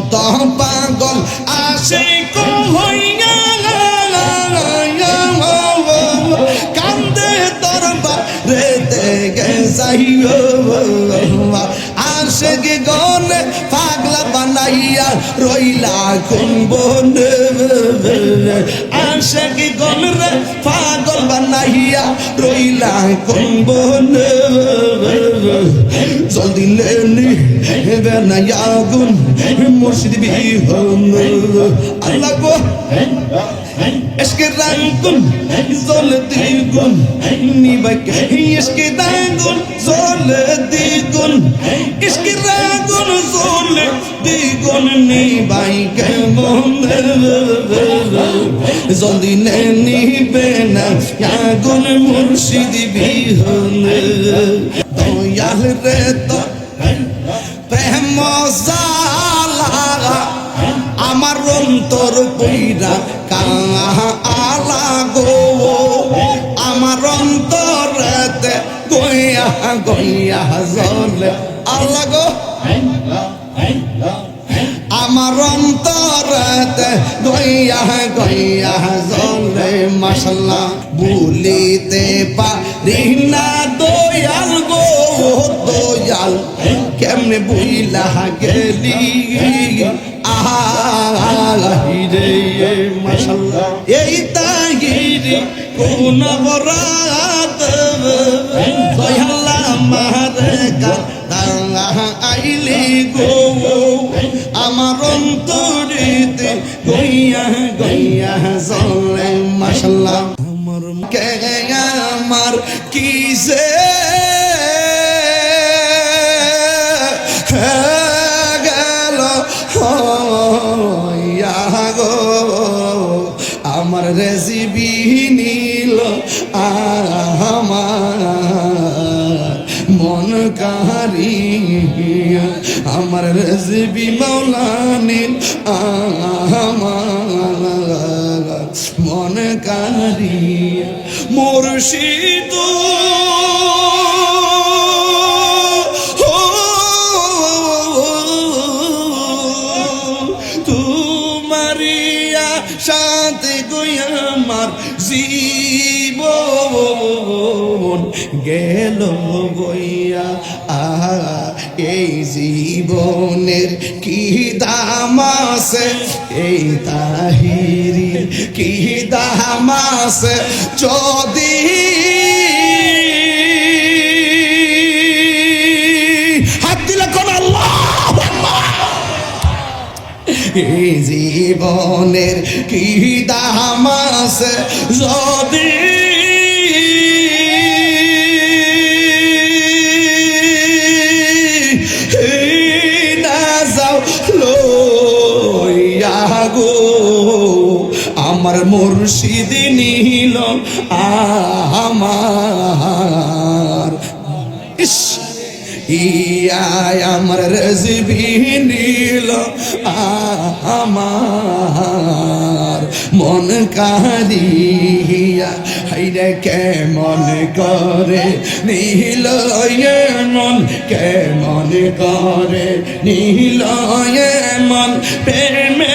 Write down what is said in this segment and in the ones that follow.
কত পাগল আশিক হইয়া কান্দে দরবারে গে যাইও আশিক গনে পাগলা বানাইয়া রইলা কোন বনে আশিক গনরে পাগল বানাইয়া রইলা কোন বনে জলদি লেনি বেনায়া গুন মুর্শিদ বিহন আল্লাহ গো এসকে রাঙ্গুন জল দ্বিগুণ নিবাকে এসকে রাঙ্গুন জল দ্বিগুণ এসকে রাঙ্গুন জল দ্বিগুণ নিবাইকে মন জলদি নিবে না আগুন মুর্শিদ বিহন দয়াল রে তো প্রেম জালা আমার অন্তর পইরা কালা গো আমার অন্তরেতে গইয়া গইয়া জলে আল্লাহ গো আমার অন্তরেতে গইয়া গইয়া জলে মাশাআল্লাহ ভুলিতে পারি না দয়াল গো দয়াল কেমনে বুইলা গেলি আহিরে মাশাআল্লাহ এই তাহিরি কোন বরাত দয়াল আমারে কান্দা আইলি গো আমার অন্তরেতে গইয়া গইয়া জলে মাশাআল্লাহ আমার কে আমার কিসে আমার রেসিপি নীল আমার মন কারিয়া আমার রেসিপি মৌলা নীল আমার মন কারিয়া মুর্শিদ সাথে গইয়া আমার জীবন গেল বইয়া এই জীবনের কি দাম আছে এই তাহিরির কি দাম আছে যদি হাত দিলে কোন আল্লাহ এই জীবনের কি দাম আছে যদি না যাও লইয়া গো আমার মুর্শিদ নীল আমার ইস ইয়া আমার রেসিপি নীল আমার মন কাঁদিয়া হাইরে কেমন করে নীল মন কেমন করে নীল মন প্রেমে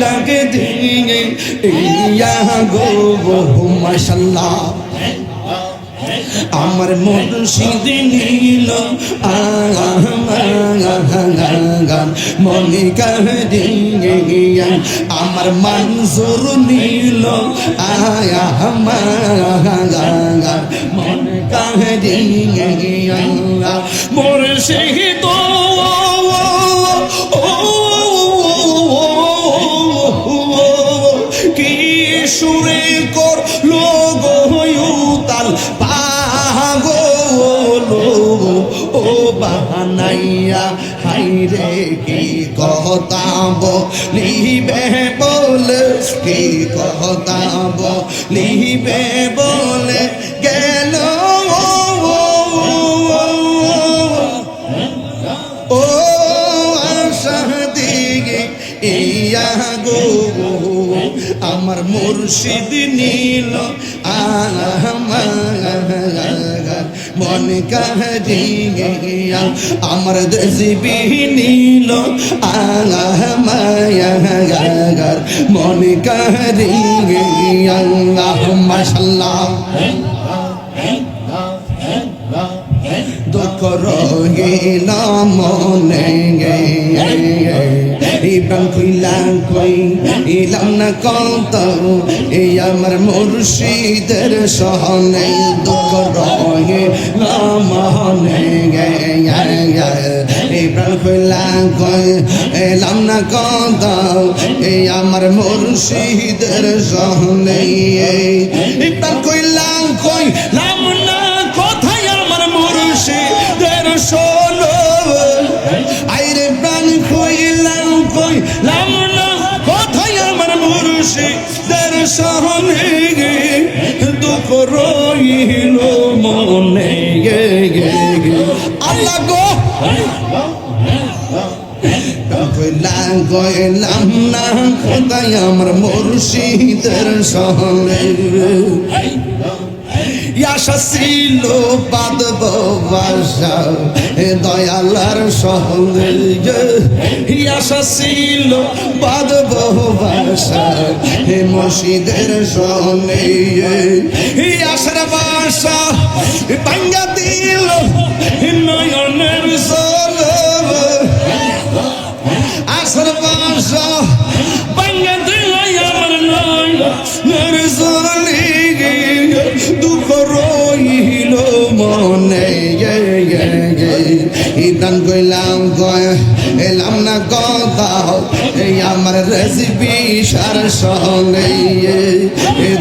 ডাকে দিয়ে ইয়া গো মাশাআল্লাহ আমার মুর্শিদ নীল মনে কাঁদিয়া আমার মনজুর নীল মনে কাঁদিয়া মুর্শিদ কি সুরে করলো গোয়ুতাল পাগল ও বানাইয়া হাইরে কি কথা বলিবে বলে কি কথা বলিবে বলে গেল ও আশা দিকে ইয়া গো আমার মুর্শিদ নীল আমার মন কাহিয়া আমার দেশবি নীল মায়াগার মন কাহিয়া মাশাআল্লাহ দুঃখ রহিল মনে ইবান খুইলাম কই ইলাম না কত এই আমার মুর্শিদের সহনে দুঃখ রহিল মনে ইবান খুইলাম কই এলাম না কত এই আমার মুর্শিদের সহনে ইবান খুইলাম কই লাম না কোথায় আমার মুর্শিদের সোলো আইরে প্রাণ কইলাম কইলাম না কোথায় আমার মুর্শিদের সহনে দুঃখ রইল মনে আল্লাহ গো কইলাম না কোথায় আমার মুর্শিদের সহনে আশা ছিল বাঁধব বাসা দয়ালার সঙ্গে আশা ছিল বাঁধব বাসা মসজিদের সঙ্গে আশার বাসা ভাঙ্গা দিল নয়নের জল আশার বাসা ভাঙ্গা দিল আমার নয়নের জলে দুঃখ রইল মনে ইদান কইলাম এলাম না কথা এই আমার রেসিপি সার সঙ্গে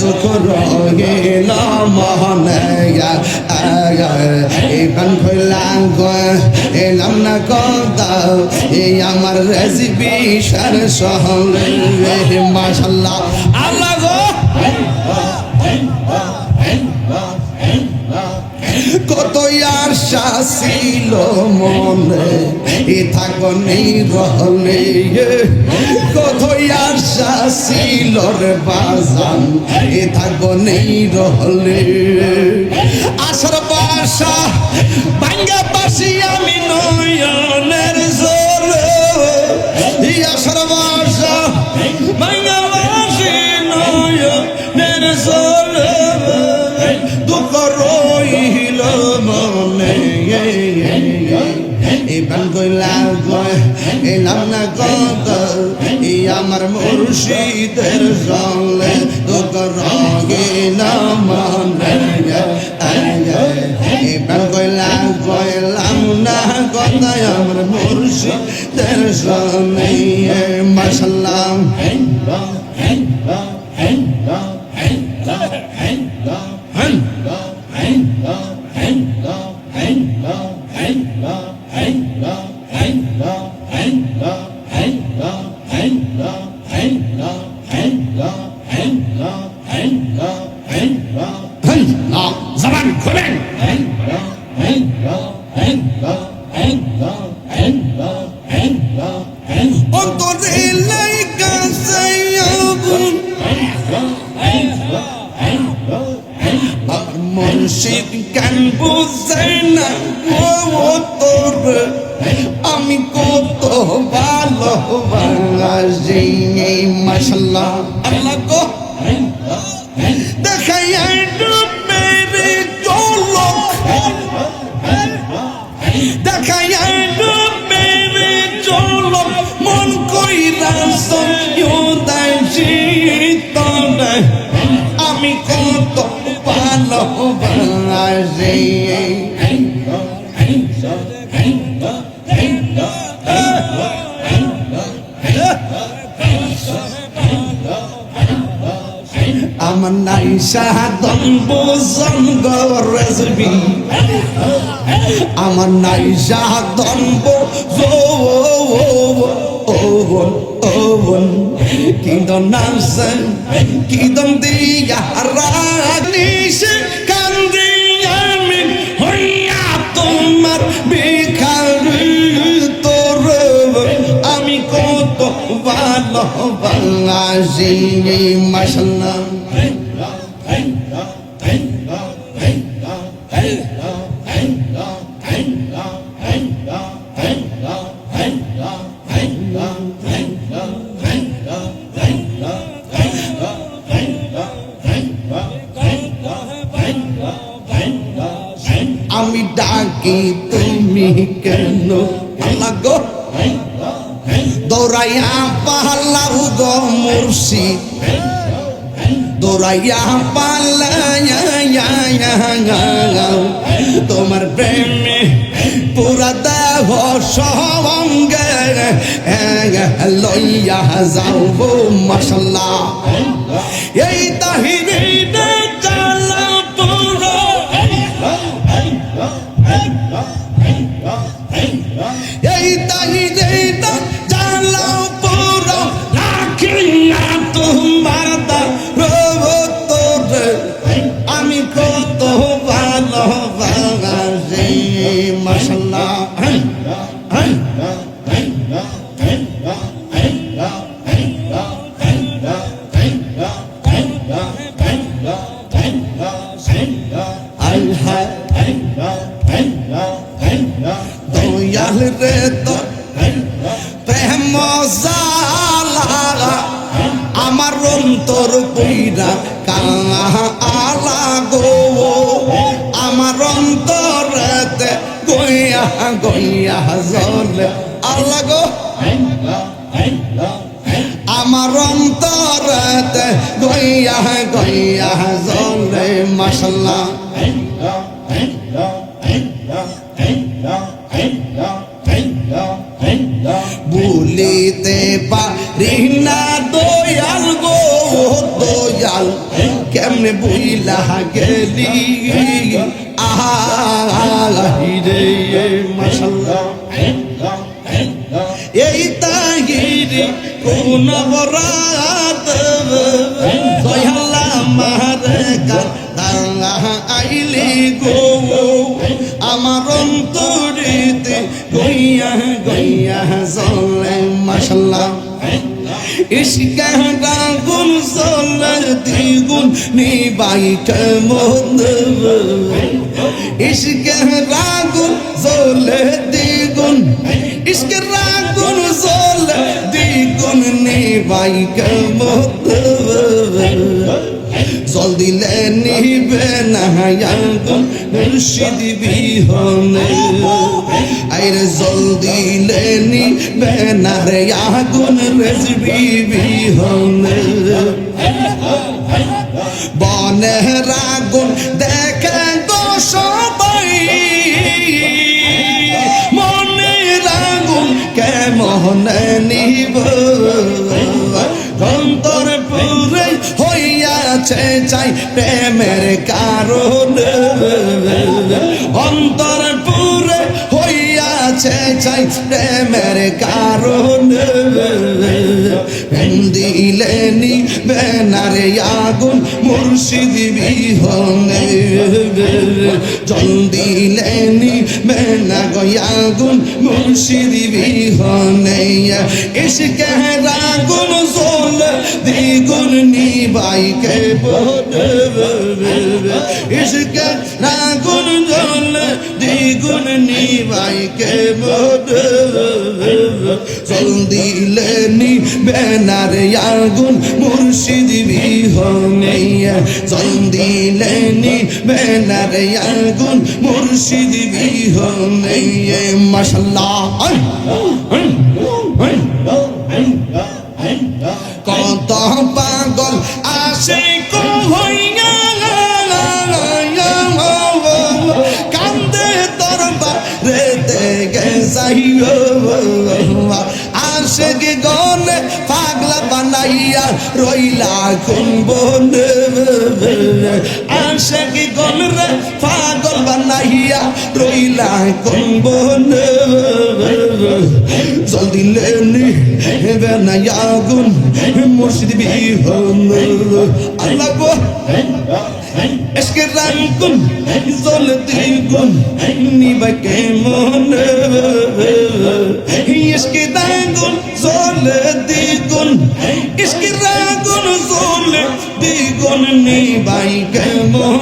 দুঃখ রইল মনে ইদান কইলাম এলাম না কথা এই আমার রেসিপি সার সঙ্গে মাশাআল্লাহ আল্লাহ গো কত আশা ছিল মনে এ থাকনি রহলে কত আশা ছিল রে বাজান এ থাকনি রহলে আশার বাসা ভাঙ্গা পাশি আমি নয়নের জলে আশার বাসা ভাঙ্গা পাশি নয়নের জলে দুঃখ রইল মনে এবার কইলাম এলাম না কত এই আমার মুর্শিদের সঙ্গে দুঃখ রইল মনে এবার কইলাম না কত আমার মুর্শিদের সঙ্গে মাশাআল্লাহ জবান খোলেন অন্তরে লাইকা মুর্শিদ কেন বুঝে না ও তোর আমি কত ভালোবাসি মাশাআল্লাহ আল্লাহ গো দেখাই ডুবেরে চলক দেখাই ডুবেরে চলক মন কইরা সয়োদাসি তোরে আমি কত ভালোবাসি আমার নাই সাধন বোঝন গরজবি আমার নাই সাধন বোঝন কিদন নাসে কিদন দিয়া রাগনিসে কান্দি আমি হইয়া তোমার ভিখারি তোর আমি কত ভালোবাসি মাশাআল্লাহ আমি ডাকি তুমি কেন আল্লাহ গো দৌড়াইয়া পালাও গো মুর্শিদ দৌড়াইয়া পালাইয়া তোমার প্রেমে পুরা দেহ সঙ্গে লইয়া যাও গো মাশাআল্লাহ এই তাহিরে চালা পুরো এই তাহিরে চালা পুরো রাখিয়া তোমার আমি কত ভালোবাসি মাশাআল্লাহ দয়াল রে তো প্রেম জালা আমার অন্তর পইরা কালা গো আমার অন্তরেতে গইয়া গইয়া জ্বলে আল্লাহ গো আমার অন্তরেতে গইয়া গইয়া জ্বলে মাশাআল্লাহ ভুলিতে পারি না দয়াল গো দয়াল কেমনে বইলা গেলি আহিরে মাশাআল্লাহ এই তাহিরে কোন বরাত দয়াল আমার কান্দা আইলি গো আমার অন্তরেতে গইয়া গইয়া জ্বলে মাশাআল্লাহ ইশকে আগুন জ্বলে দ্বিগুণ নিবাই কেমন ইশকে আগুন জ্বলে দ্বিগুণ ইশকে আগুন জ্বলে দ্বিগুণ নিবাই কেমন জল দিলে নিবে না আগুন মুর্শিদ বিহনে আইরে জল দিলে নিবে না রে আগুন রেজবি বিহনে বনের আগুন দেখে গো সবাই মনের আগুন কেমন নিব অন্তর পুরে হইয়াছে চাই প্রেমের কারণ অন্তর পুরে হইয়াছে চাই প্রেমের কারণ দিলে নিবে না রে আগুন মুর্শিদ বিহনে জল দিলে নিবে না গো আগুন মুর্শিদ বিহনে ইশকে আগুন জ্বল দ্বিগুণ নিবাই কে বলে ইশকে আগুন জ্বল দ্বিগুণ নিবাই কে বলে জল দিলে নিবে না রে আগুন মুর্শিদ বিহনে জল দিলে নিবে না রে আগুন মুর্শিদ বিহনে মাশাআল্লাহ কত পাগল আশিক হইয়া কান্দে দরবারে গে যাইও আশিক গনে পাগলা বানাইয়া রইলা কোন বনে আশিক গনে পাগল বানাইয়া রইলা কোন বনে জল দিলে নিবে না আগুন মুর্শিদ বিহনে আল্লাহ গো ইশকে আগুন জ্বল দ্বিগুণ নিবাই কেমন ইশকে আগুন জ্বল দ্বিগুণ ইশকে আগুন জ্বল দ্বিগুণ নিবাই কেমন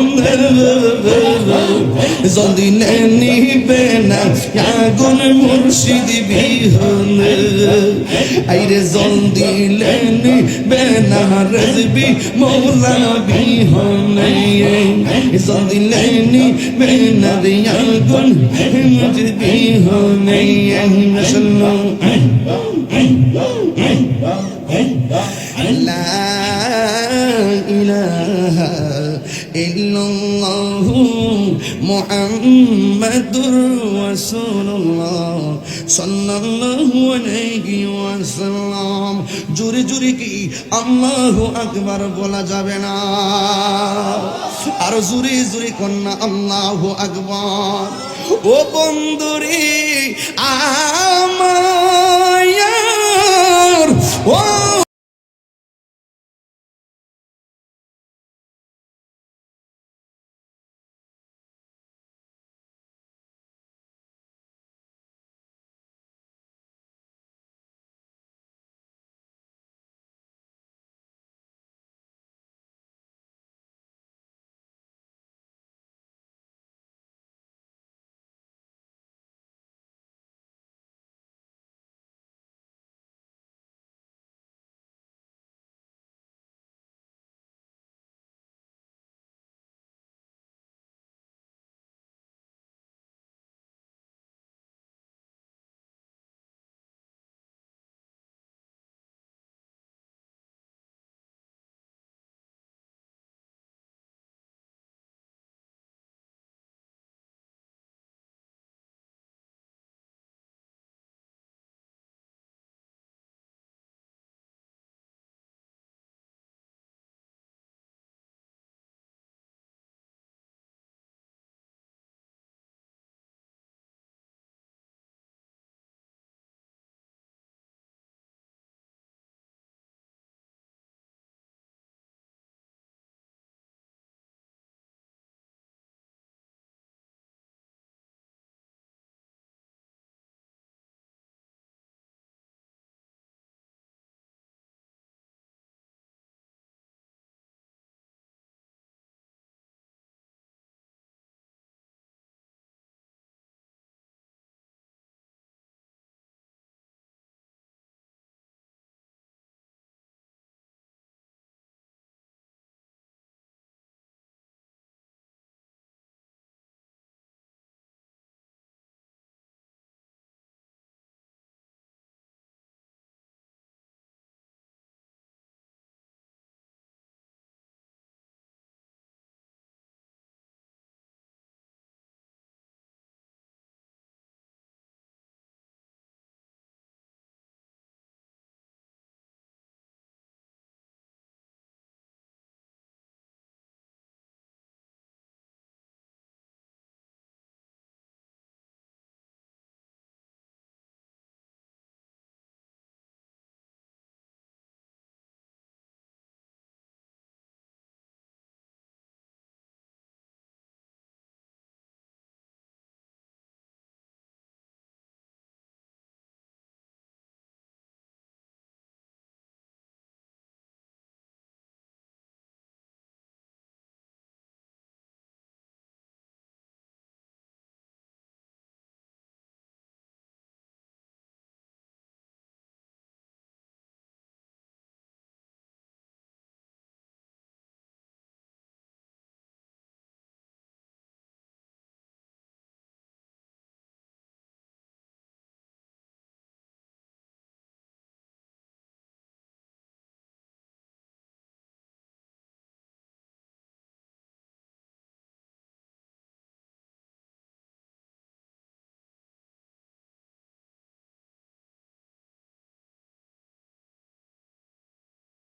জলদি নিবে না আগুন মুর্শিদ বিহনে আইরে জলদি নিবে না রেজবি মৌলা বিহনে জলদি নিবে না আগুন মুর্শিদ বিহনে লা ইলাহা ইল্লাল্লাহু মুহাম্মাদুর রাসূলুল্লাহ সাল্লাল্লাহু আলাইহি ওয়াসাল্লাম। জোরে জোরে কি আল্লাহু আকবার বলা যাবে না? আর জোরে জোরে কন্যা আল্লাহু আকবার। ও বন্ধুরে আমার ও